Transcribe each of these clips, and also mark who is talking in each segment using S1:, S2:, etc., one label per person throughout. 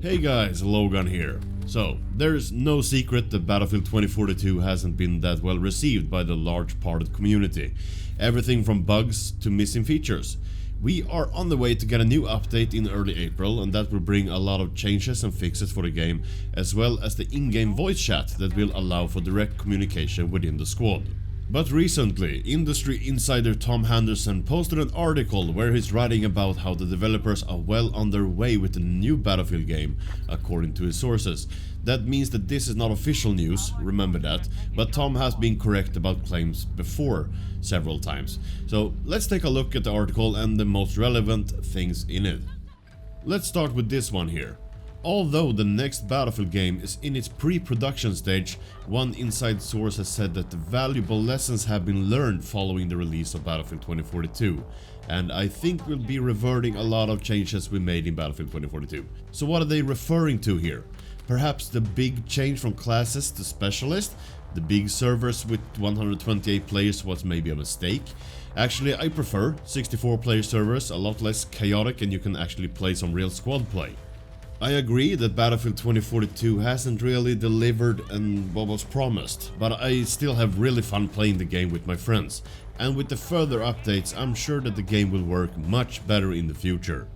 S1: Hey guys, Logan here. So, there's no secret that Battlefield 2042 hasn't been that well received by the large part of the community. Everything from bugs to missing features. We are on the way to get a new update in early April, and that will bring a lot of changes and fixes for the game, as well as the in-game voice chat that will allow for direct communication within the squad. But recently, industry insider Tom Henderson posted an article where he's writing about how the developers are well on their way with the new Battlefield game, according to his sources. That means that this is not official news, remember that, but Tom has been correct about claims before, several times. So let's take a look at the article and the most relevant things in it. Let's start with this one here. Although the next Battlefield game is in its pre-production stage, one inside source has said that the valuable lessons have been learned following the release of Battlefield 2042, and I think we'll be reverting a lot of changes we made in Battlefield 2042. So what are they referring to here? Perhaps the big change from classes to specialist? The big servers with 128 players was maybe a mistake? Actually, I prefer 64 player servers, a lot less chaotic, and you can actually play some real squad play. I agree that Battlefield 2042 hasn't really delivered on what was promised, but I still have really fun playing the game with my friends, and with the further updates I'm sure that the game will work much better in the future.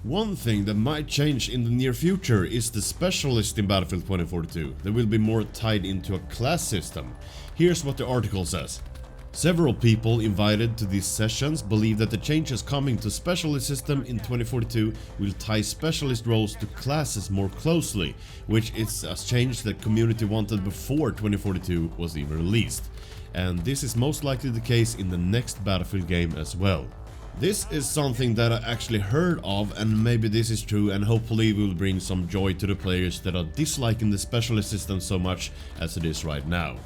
S1: One thing that might change in the near future is the specialist in Battlefield 2042. They will be more tied into a class system. Here's what the article says. Several people invited to these sessions believe that the changes coming to specialist system in 2042 will tie specialist roles to classes more closely, which is a change that community wanted before 2042 was even released. And this is most likely the case in the next Battlefield game as well. This is something that I actually heard of, and maybe this is true, and hopefully will bring some joy to the players that are disliking the specialist system so much as it is right now.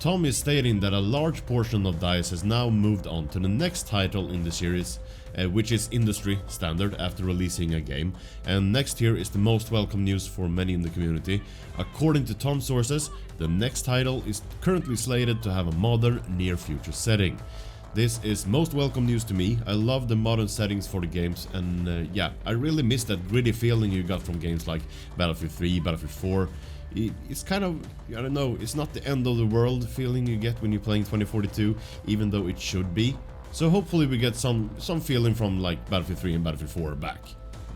S1: Tom is stating that a large portion of DICE has now moved on to the next title in the series, which is industry standard after releasing a game, and next here is the most welcome news for many in the community. According to Tom's sources, the next title is currently slated to have a modern near future setting. This is most welcome news to me. I love the modern settings for the games, and yeah, I really miss that gritty feeling you got from games like Battlefield 3, Battlefield 4. It's kind of, I don't know, it's not the end of the world feeling you get when you're playing 2042, even though it should be. So hopefully we get some feeling from like Battlefield 3 and Battlefield 4 back.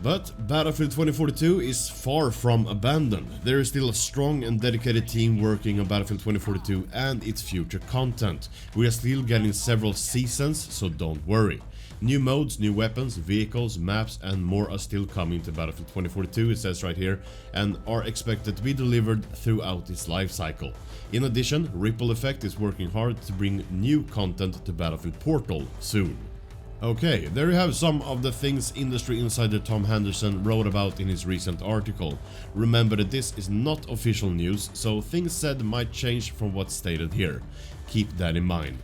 S1: But Battlefield 2042 is far from abandoned. There is still a strong and dedicated team working on Battlefield 2042 and its future content. We are still getting several seasons, so don't worry. New modes, new weapons, vehicles, maps and more are still coming to Battlefield 2042, it says right here, and are expected to be delivered throughout its life cycle. In addition, Ripple Effect is working hard to bring new content to Battlefield Portal soon. Okay, there you have some of the things industry insider Tom Henderson wrote about in his recent article. Remember that this is not official news, so things said might change from what's stated here. Keep that in mind.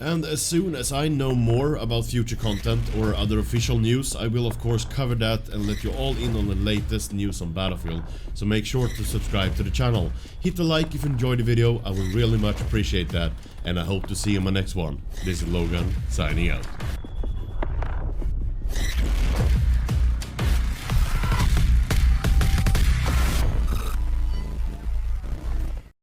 S1: And as soon as I know more about future content or other official news, I will of course cover that and let you all in on the latest news on Battlefield, so make sure to subscribe to the channel. Hit the like if you enjoyed the video, I will really much appreciate that, and I hope to see you in my next one. This is Logan, signing out.